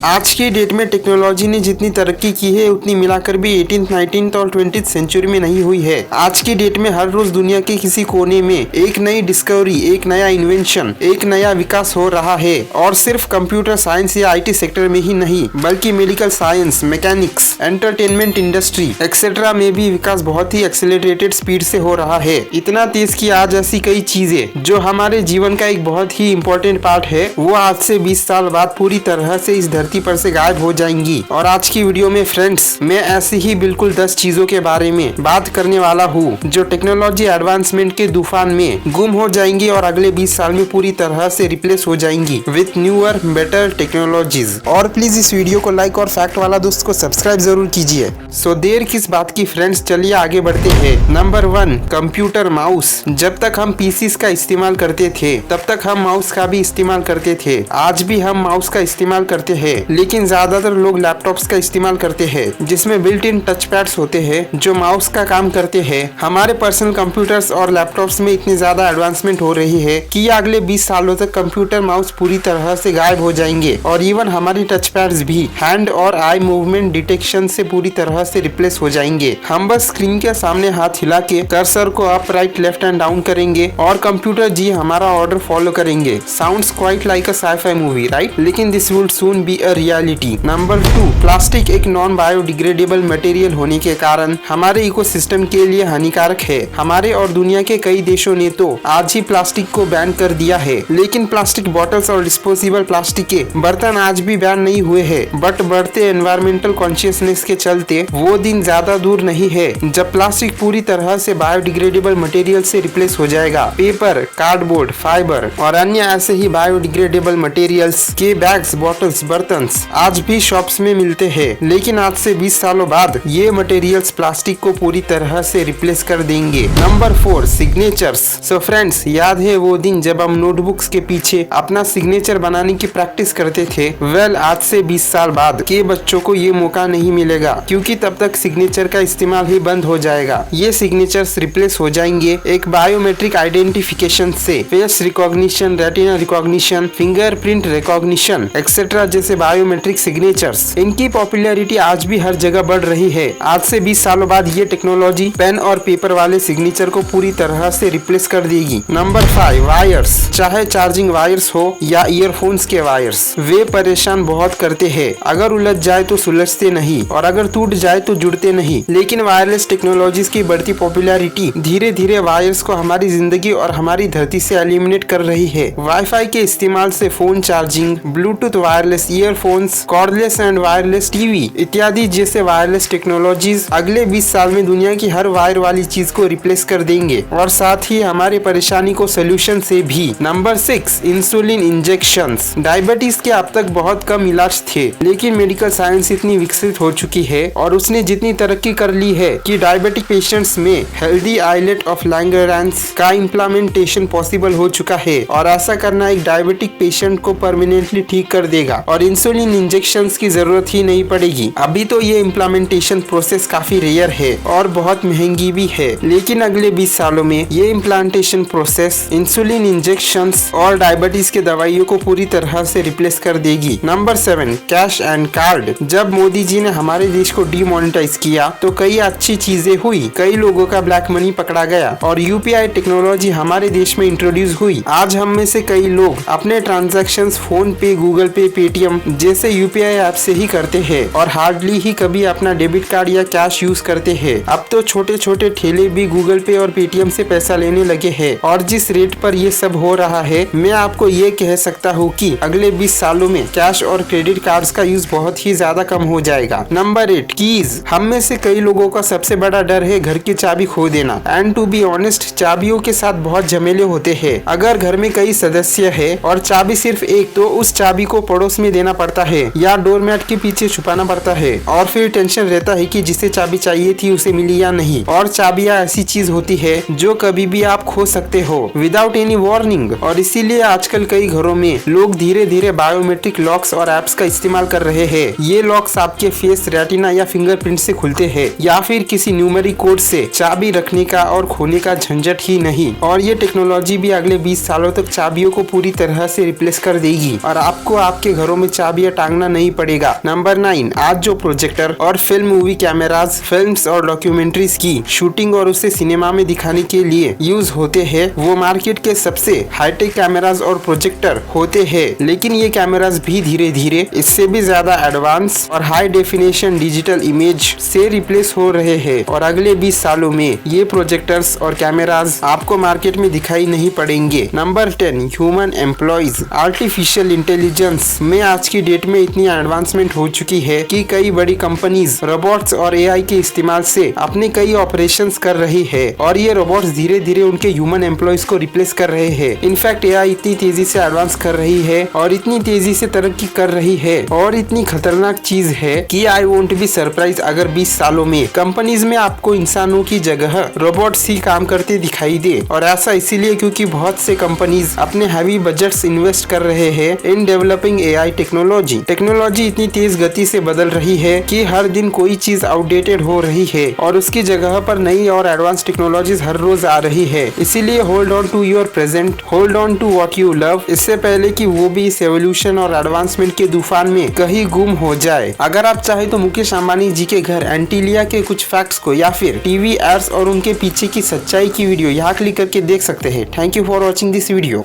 आज की डेट में टेक्नोलॉजी ने जितनी तरक्की की है उतनी मिलाकर भी 18th, 19th और 20th सेंचुरी में नहीं हुई है। आज की डेट में हर रोज दुनिया के किसी कोने में एक नई डिस्कवरी, एक नया इन्वेंशन, एक नया विकास हो रहा है। और सिर्फ कंप्यूटर साइंस या आईटी सेक्टर में ही नहीं बल्कि medical science, mechanics, entertainment industry etcetera में भी विकास बहुत ही एक्सेलरेटेड स्पीड से हो रहा है। इतना तेज कि आज ऐसी कई चीजें जो हमारे जीवन का एक बहुत ही इम्पोर्टेंट पार्ट है वो आज से 20 साल बाद पूरी तरह से इस धरती पर से गायब हो जाएंगी। और आज की वीडियो में फ्रेंड्स मैं ऐसी ही बिल्कुल 10 चीजों के बारे में बात करने वाला हूँ जो टेक्नोलॉजी एडवांसमेंट के तूफान में गुम हो जाएंगी और अगले 20 साल में पूरी तरह से रिप्लेस हो जाएंगी विथ न्यूअर बेटर टेक्नोलॉजीज। और प्लीज इस वीडियो को लाइक और फैक्ट वाला दोस्त को सब्सक्राइब जरूर कीजिए। सो देर किस बात की फ्रेंड्स, चलिए आगे बढ़ते हैं। Number 1, computer mouse. जब तक हम पीसीस का इस्तेमाल करते थे तब तक हम माउस का भी इस्तेमाल करते थे। आज भी हम माउस का इस्तेमाल करते हैं, लेकिन ज्यादातर लोग लैपटॉप्स का इस्तेमाल करते हैं जिसमें बिल्ट इन टच पैड्स होते हैं जो माउस का काम करते हैं। हमारे पर्सनल कंप्यूटर्स और लैपटॉप्स में इतनी ज्यादा एडवांसमेंट हो रही है कि अगले 20 सालों तक कंप्यूटर माउस पूरी तरह से गायब हो जाएंगे और इवन हमारी टच पैड्स भी हैंड और आई मूवमेंट डिटेक्शन से पूरी तरह से रिप्लेस हो जाएंगे। हम बस स्क्रीन के सामने हाथ हिला के कर्सर को up, right, left and down करेंगे और कंप्यूटर जी हमारा ऑर्डर फॉलो करेंगे। Sounds quite like a sci fi movie, right? लेकिन this will soon be a reality. Number 2, plastic एक नॉन बायोडिग्रेडेबल मटेरियल होने के कारण हमारे इकोसिस्टम के लिए हानिकारक है। हमारे और दुनिया के कई देशों ने तो आज ही प्लास्टिक को बैन कर दिया है, लेकिन प्लास्टिक बॉटल्स और डिस्पोजेबल प्लास्टिक के बर्तन आज भी बैन नहीं हुए हैं। बट बढ़ते एनवायरमेंटल कॉन्शियसनेस के चलते वो दिन ज्यादा दूर नहीं है जब प्लास्टिक पूरी तरह से बायोडिग्रेडेबल मटेरियल से रिप्लेस हो जाएगा। पेपर, कार्डबोर्ड, फाइबर और अन्य ऐसे ही बायोडिग्रेडेबल मटेरियल्स के बैग्स, बॉटल्स, बर्तन आज भी शॉप्स में मिलते हैं, लेकिन आज से 20 सालों बाद ये मटेरियल्स प्लास्टिक को पूरी तरह से रिप्लेस कर देंगे। Number 4, signatures. सो फ्रेंड्स, याद है वो दिन जब हम नोटबुक्स के पीछे अपना सिग्नेचर बनाने की प्रैक्टिस करते थे? वेल, आज से 20 साल बाद के बच्चों को ये मौका नहीं मिलेगा क्योंकि तब तक सिग्नेचर का इस्तेमाल ही बंद हो जाएगा। ये सिग्नेचर्स रिप्लेस हो जाएंगे एक बायोमेट्रिक आइडेंटिफिकेशन से। Face recognition, retina recognition, fingerprint recognition etcetera जैसे बायोमेट्रिक सिग्नेचर्स, इनकी पॉपुलैरिटी आज भी हर जगह बढ़ रही है। आज से 20 सालों बाद ये टेक्नोलॉजी पेन और पेपर वाले सिग्नेचर को पूरी तरह से रिप्लेस कर देगी। Number 5, wires. चाहे चार्जिंग वायर्स हो या ईयरफोन्स के वायर्स, वे परेशान बहुत करते हैं। अगर उलझ जाए तो सुलझते नहीं और अगर टूट जाए तो जुड़ते नहीं। लेकिन वायरलेस टेक्नोलॉजीज की बढ़ती पॉपुलैरिटी धीरे धीरे वायर्स को हमारी जिंदगी और हमारी धरती से एलिमिनेट कर रही है। वाईफाई के इस्तेमाल से phone charging, Bluetooth wireless earphones, cordless and wireless TV इत्यादि जैसे वायरलेस टेक्नोलॉजीज अगले 20 साल में दुनिया की हर वायर वाली चीज को रिप्लेस कर देंगे और साथ ही हमारे परेशानी को सोल्यूशन से भी। Number 6, insulin injections. डायबिटीज के अब तक बहुत कम इलाज थे, लेकिन मेडिकल साइंस इतनी विकसित हो चुकी है और उसने जितनी तरक्की कर ली है कि डायबिटिक पेशेंट्स में हेल्दी आइलेट ऑफ लैंगरहैंस का इम्प्लीमेंटेशन पॉसिबल हो चुका है। और ऐसा करना एक डायबिटिक पेशेंट को परमानेंटली ठीक कर देगा और इंसुलिन इंजेक्शंस की जरूरत ही नहीं पड़ेगी। अभी तो ये इम्प्लीमेंटेशन प्रोसेस काफी रेयर है और बहुत महंगी भी है, लेकिन अगले 20 सालों में ये इम्प्लांटेशन प्रोसेस इंसुलिन इंजेक्शंस और डायबिटीज के दवाइयों को पूरी तरह से रिप्लेस कर देगी। Number 7, cash and card. जब मोदी जी ने हमारे देश को डीमोनेटाइज किया तो कई अच्छी चीजें हुई, कई लोगों का ब्लैक मनी पकड़ा गया और यूपीआई टेक्नोलॉजी हमारे देश में इंट्रोड्यूस हुई। आज हम में से कई लोग अपने ट्रांजैक्शंस फोन पे, गूगल पे, पेटीएम जैसे यूपीआई ऐप से ही करते हैं और हार्डली ही कभी अपना डेबिट कार्ड या कैश यूज करते हैं। अब तो छोटे छोटे ठेले भी गूगल पे और पेटीएम से पैसा लेने लगे हैं और जिस रेट पर ये सब हो रहा है, मैं आपको ये कह सकता हूँ कि अगले 20 सालों में कैश और क्रेडिट कार्ड्स का यूज बहुत ही ज्यादा कम हो जाएगा। Number 8, keys. हम में से कई लोगों का सबसे बड़ा डर है घर की चाबी खो देना। एंड टू बी ऑनेस्ट, चाबियों के साथ बहुत झमेले होते हैं। अगर घर में कई सदस्य है और चाबी सिर्फ एक, तो उस चाबी को पड़ोस में देना पड़ता है या डोरमैट के पीछे छुपाना पड़ता है और फिर टेंशन रहता है कि जिसे चाबी चाहिए थी उसे मिली या नहीं। और चाबियां ऐसी चीज होती है जो कभी भी आप खो सकते हो विदाउट एनी वार्निंग। और इसीलिए आजकल कई घरों में लोग धीरे धीरे बायोमेट्रिक लॉक्स और एप्स का इस्तेमाल कर रहे हैं। ये लॉक्स आपके फेस, रेटिना या फिंगरप्रिंट से खुलते हैं या फिर किसी न्यूमेरिक कोड से। चाबी रखने का और खोने का झंझट ही नहीं। और ये टेक्नोलॉजी भी अगले 20 सालों तक चाबियों को पूरी तरह से रिप्लेस कर देगी और आपको आपके घरों में चाबी चाबियां टांगना नहीं पड़ेगा। नंबर 9, आज जो प्रोजेक्टर और फिल्म मूवी कैमराज फिल्म्स और डॉक्यूमेंट्रीज की शूटिंग और उसे सिनेमा में दिखाने के लिए यूज होते हैं, वो मार्केट के सबसे हाईटेक कैमराज और प्रोजेक्टर होते हैं। लेकिन ये कैमराज भी धीरे धीरे इससे भी ज्यादा एडवांस और हाई डेफिनेशन डिजिटल इमेज से रिप्लेस हो रहे हैं और अगले 20 सालों में ये प्रोजेक्टर्स और कैमराज आपको मार्केट में दिखाई नहीं पड़ेंगे। Number 10, human employees. Artificial intelligence में आज की डेट में इतनी एडवांसमेंट हो चुकी है कि कई बड़ी कंपनीज रोबोट्स और एआई के इस्तेमाल से अपने कई ऑपरेशंस कर रही है और ये रोबोट्स धीरे धीरे उनके ह्यूमन एम्प्लॉयज को रिप्लेस कर रहे हैं। इनफैक्ट एआई इतनी तेजी से एडवांस कर रही है और इतनी तेजी से तरक्की कर रही है और इतनी खतरनाक चीज है कि आई वोंट बी सरप्राइज अगर 20 सालों में कंपनीज में आपको इंसानों की जगह रोबोट्स ही काम करते दिखाई दे। और ऐसा इसीलिए क्योंकि बहुत से कंपनीज अपने हैवी बजट्स इन्वेस्ट कर रहे हैं in developing AI technology. Technology इतनी तेज गति से बदल रही है कि हर दिन कोई चीज आउटडेटेड हो रही है और उसकी जगह पर नई और एडवांस टेक्नोलॉजीज हर रोज आ रही है। इसीलिए hold on to your present, hold on to what you love, इससे पहले कि वो भी इस एवोल्यूशन और एडवांसमेंट के तूफान में कहीं गुम हो जाए। अगर आप चाहे तो मुकेश अंबानी जी के घर एंटीलिया के कुछ फैक्ट्स को या फिर टीवी एड्स और उनके पीछे की सच्चाई की वीडियो यहाँ क्लिक करके देख सकते हैं। Thank you for watching this video.